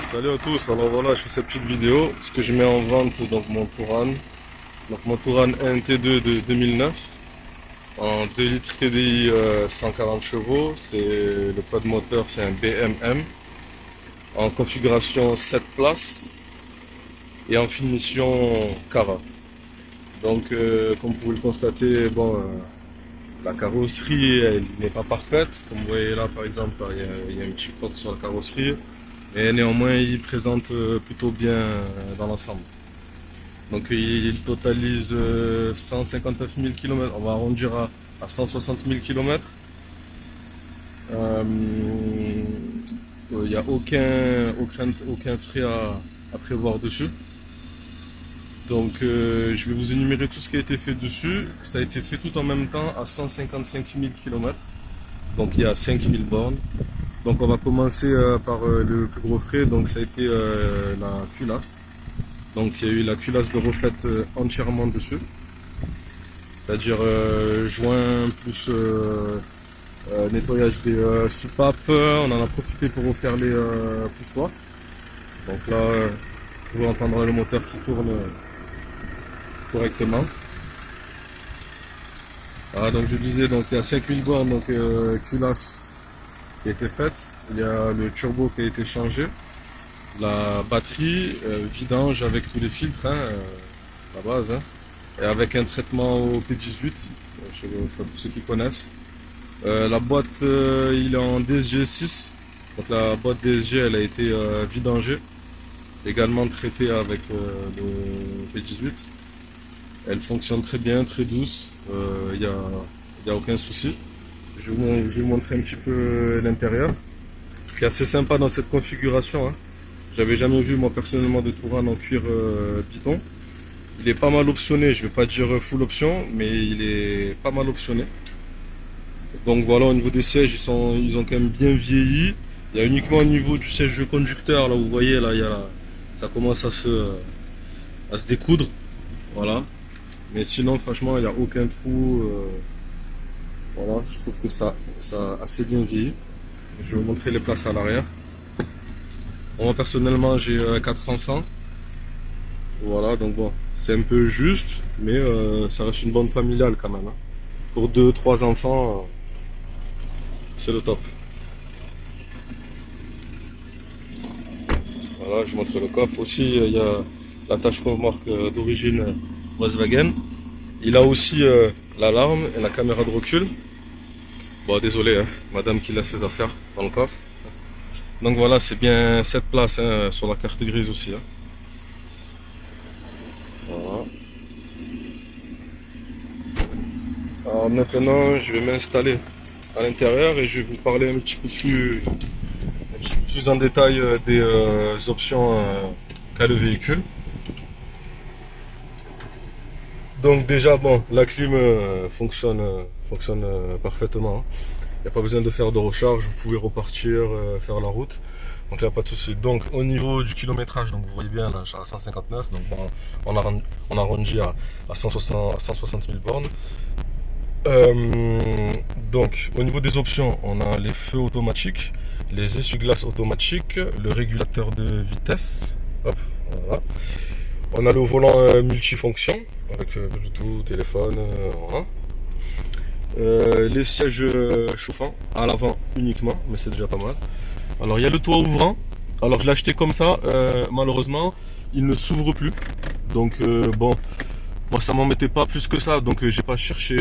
Salut à tous, alors voilà je fais cette petite vidéo parce que je mets en vente donc mon Touran. Donc mon Touran NT2 de 2009 en 2 litres TDI 140 chevaux, c'est le poids de moteur c'est un BMM en configuration 7 places et en finition Cava. Donc comme vous pouvez le constater, la carrosserie elle n'est pas parfaite, comme vous voyez là par exemple il y a un petit pote sur la carrosserie. Et néanmoins, il présente plutôt bien dans l'ensemble. Donc il totalise 159 000 km, on va arrondir à 160 000 km. Il n'y a aucun frais à prévoir dessus. Donc je vais vous énumérer tout ce qui a été fait dessus. Ça a été fait tout en même temps à 155 000 km. Donc il y a 5 000 bornes. Donc on va commencer par le plus gros frais, donc ça a été la culasse. Donc il y a eu la culasse de refaite entièrement dessus. C'est-à-dire joint plus nettoyage des soupapes. On en a profité pour refaire les poussoirs. Donc là, vous pouvez entendre le moteur qui tourne correctement. Ah, donc je disais, donc il y a 5000 bornes, donc culasse qui a été faite, il y a le turbo qui a été changé, la batterie, vidange avec tous les filtres, la base, et avec un traitement au P18, pour ceux qui connaissent. La boîte, il est en DSG6, donc la boîte DSG elle a été vidangée, également traitée avec le P18. Elle fonctionne très bien, très douce, il n'y a aucun souci. Je vais vous montrer un petit peu l'intérieur. Ce qui est assez sympa dans cette configuration. J'avais jamais vu moi personnellement de Touran en cuir Python. Il est pas mal optionné, je vais pas dire full option, mais il est pas mal optionné. Donc voilà, au niveau des sièges, ils ont quand même bien vieilli. Il y a uniquement au niveau du siège conducteur, là vous voyez, là, ça commence à se découdre. Voilà. Mais sinon, franchement, il n'y a aucun trou. Voilà, je trouve que ça a assez bien vieilli. Je vais vous montrer les places à l'arrière. Moi personnellement j'ai 4 enfants. Voilà, donc bon, c'est un peu juste, mais ça reste une bonne familiale quand même. Pour 2-3 enfants, c'est le top. Voilà, je vous montre le coffre. Aussi, il y a l'attache remorque d'origine Volkswagen. Il a aussi l'alarme et la caméra de recul. Bon, désolé, madame qui laisse ses affaires dans le coffre. Donc voilà, c'est bien cette place sur la carte grise aussi. Voilà. Alors maintenant, je vais m'installer à l'intérieur et je vais vous parler un petit peu plus en détail des options qu'a le véhicule. Donc déjà, bon, la clim fonctionne parfaitement. Il n'y a pas besoin de faire de recharge, vous pouvez repartir, faire la route. Donc là, pas de souci. Donc au niveau du kilométrage, donc vous voyez bien là, je suis à 159, donc bon, on arrondit à 160 000 bornes. Donc au niveau des options, on a les feux automatiques, les essuie-glaces automatiques, le régulateur de vitesse. Hop, voilà. On a le volant multifonction avec Bluetooth, téléphone, voilà. Les sièges chauffants à l'avant uniquement, mais c'est déjà pas mal. Alors il y a le toit ouvrant. Alors je l'ai acheté comme ça, malheureusement il ne s'ouvre plus. Donc bon, moi ça m'embêtait pas plus que ça, donc j'ai pas cherché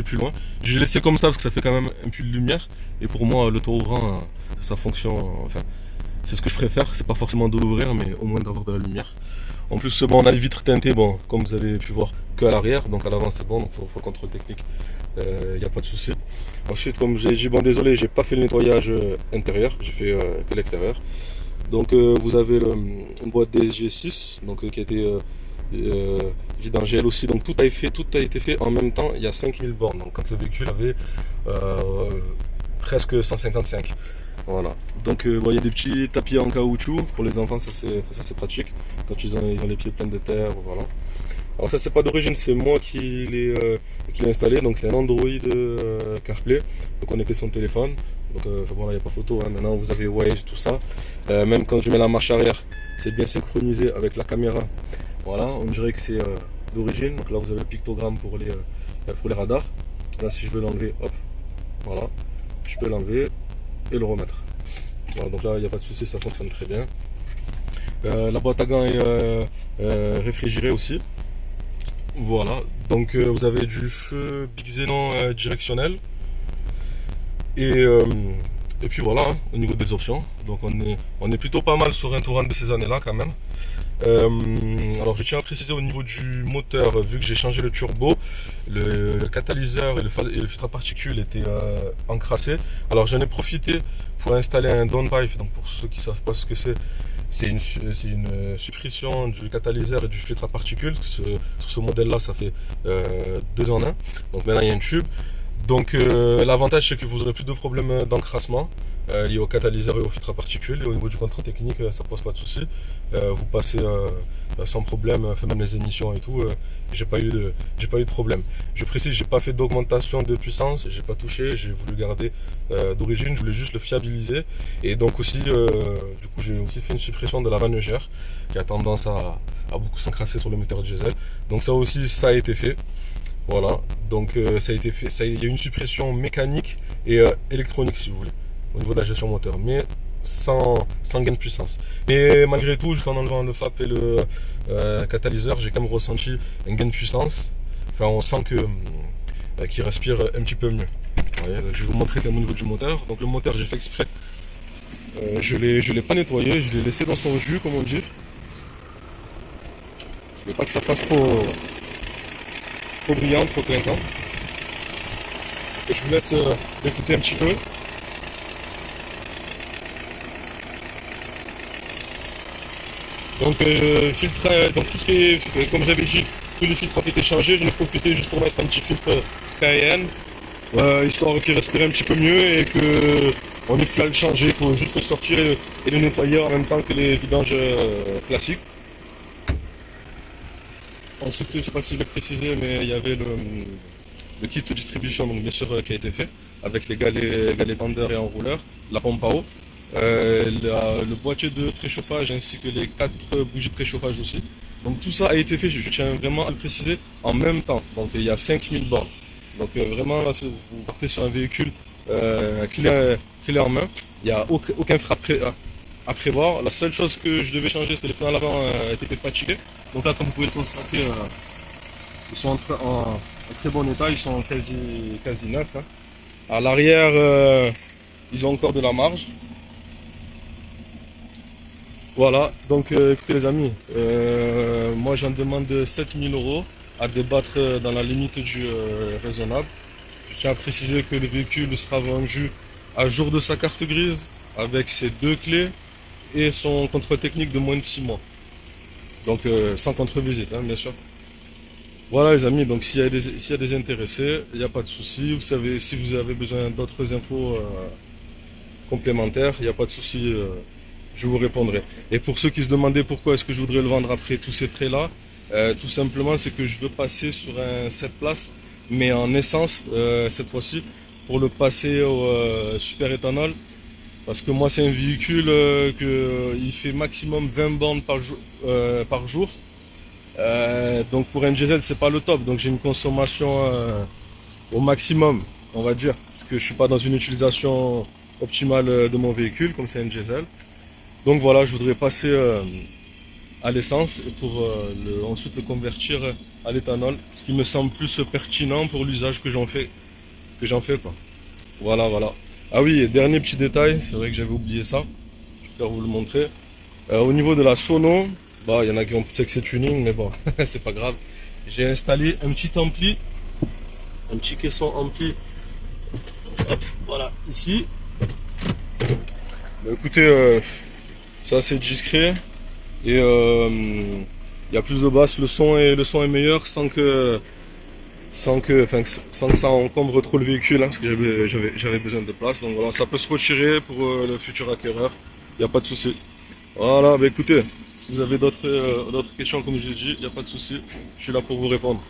plus loin. J'ai laissé comme ça parce que ça fait quand même un puits de lumière. Et pour moi le toit ouvrant, ça fonctionne, enfin c'est ce que je préfère. C'est pas forcément de l'ouvrir, mais au moins d'avoir de la lumière. En plus, bon, on a les vitres teintées, bon, comme vous avez pu voir, que à l'arrière, donc à l'avant c'est bon, donc pour le contrôle technique, il n'y a pas de souci. Ensuite, comme j'ai dit, bon, désolé, j'ai pas fait le nettoyage intérieur, j'ai fait que l'extérieur. Donc vous avez une boîte DSG6, donc qui a été vidangée elle aussi, donc tout a été fait en même temps. Il y a 5000 bornes, donc quand le véhicule avait presque 155. Voilà, donc bon, il y a des petits tapis en caoutchouc pour les enfants, ça c'est pratique quand ils ont les pieds pleins de terre. Voilà. Alors ça c'est pas d'origine, c'est moi qui l'ai installé, donc c'est un Android CarPlay, donc connecté sur son téléphone. Donc enfin, bon là il n'y a pas photo, hein. Maintenant vous avez Waze, tout ça. Même quand je mets la marche arrière, c'est bien synchronisé avec la caméra. Voilà, on dirait que c'est d'origine. Donc là vous avez le pictogramme pour les radars. Là si je veux l'enlever, hop, voilà, je peux l'enlever et le remettre. Voilà, donc là il n'y a pas de souci, ça fonctionne très bien. La boîte à gants est réfrigérée aussi. Voilà, donc vous avez du feu Big Xenon directionnel. Et puis voilà, hein, au niveau des options. Donc on est plutôt pas mal sur un Touran de ces années-là quand même. Alors je tiens à préciser au niveau du moteur, vu que j'ai changé le turbo, le catalyseur et le filtre à particules étaient encrassés. Alors j'en ai profité pour installer un downpipe. Donc pour ceux qui ne savent pas ce que c'est une suppression du catalyseur et du filtre à particules. Sur ce modèle-là, ça fait 2 en 1. Donc maintenant il y a un tube. Donc l'avantage c'est que vous aurez plus de problèmes d'encrassement liés au catalyseur et au filtre à particules. Et au niveau du contrôle technique, ça pose pas de souci. Vous passez sans problème, même les émissions et tout. J'ai pas eu de problème. Je précise, j'ai pas fait d'augmentation de puissance, j'ai pas touché, j'ai voulu garder d'origine, je voulais juste le fiabiliser. Et donc aussi, du coup, j'ai aussi fait une suppression de la vanugère qui a tendance à beaucoup s'encrasser sur le moteur diesel. Donc ça aussi, ça a été fait. Voilà, donc ça a été fait, il y a une suppression mécanique et électronique si vous voulez, au niveau de la gestion moteur, mais sans gain de puissance. Mais malgré tout, juste en enlevant le FAP et le catalyseur, j'ai quand même ressenti un gain de puissance. Enfin, on sent que qu'il respire un petit peu mieux. Voyez, je vais vous montrer quand même au niveau du moteur. Donc le moteur, j'ai fait exprès. Je l'ai pas nettoyé, je l'ai laissé dans son jus, comme on dit. Je veux pas que ça fasse trop brillant, trop clinquant. Je vous laisse l'écouter un petit peu. Donc filtre, donc tout ce qui est, comme j'avais dit, tous les filtres ont été changés. J'en ai profité juste pour mettre un petit filtre Cayenne, histoire qu'il respire un petit peu mieux et que on n'ait plus à le changer. Il faut juste le sortir et le nettoyer en même temps que les vidanges classiques. Ensuite, je ne sais pas si je l'ai précisé, mais il y avait le kit de distribution, donc bien sûr, qui a été fait, avec les galets tendeurs et enrouleurs, la pompe à eau, le boîtier de préchauffage ainsi que les 4 bougies de préchauffage aussi. Donc tout ça a été fait, je tiens vraiment à le préciser, en même temps. Donc il y a 5000 bornes. Donc vraiment, là, vous partez sur un véhicule clé en main, il n'y a aucun frais à prévoir. La seule chose que je devais changer, c'était les pneus à l'avant étaient fatigués. Donc là, comme vous pouvez le constater, ils sont en très bon état, ils sont quasi neufs. Hein. À l'arrière, ils ont encore de la marge. Voilà, donc écoutez les amis, moi j'en demande 7000 € à débattre dans la limite du raisonnable. Je tiens à préciser que le véhicule sera vendu à jour de sa carte grise, avec ses 2 clés et son contrôle technique de moins de 6 mois. Donc sans contre-visite, hein, bien sûr. Voilà les amis, donc s'il y a des intéressés, il n'y a pas de souci. Vous savez, si vous avez besoin d'autres infos complémentaires, il n'y a pas de souci, je vous répondrai. Et pour ceux qui se demandaient pourquoi est-ce que je voudrais le vendre après tous ces frais-là, tout simplement c'est que je veux passer sur un 7 places, mais en essence cette fois-ci, pour le passer au super éthanol. Parce que moi c'est un véhicule il fait maximum 20 bornes par jour. Donc pour un diesel c'est pas le top. Donc j'ai une consommation au maximum, on va dire. Parce que je suis pas dans une utilisation optimale de mon véhicule comme c'est un diesel. Donc voilà, je voudrais passer à l'essence pour ensuite le convertir à l'éthanol. Ce qui me semble plus pertinent pour l'usage que j'en fais quoi. Voilà. Ah oui, et dernier petit détail, c'est vrai que j'avais oublié ça, je vais vous le montrer. Au niveau de la sono, bah il y en a qui ont pensé que c'est tuning, mais bon, c'est pas grave. J'ai installé un petit ampli, un petit caisson ampli, hop, voilà, ici. Bah, écoutez, c'est assez discret et il y a plus de basse, le son est meilleur sans que ça encombre trop le véhicule, hein, parce que j'avais besoin de place. Donc voilà, ça peut se retirer pour le futur acquéreur, il n'y a pas de souci. Voilà, bah écoutez, si vous avez d'autres questions, comme je l'ai dit, il n'y a pas de souci, je suis là pour vous répondre.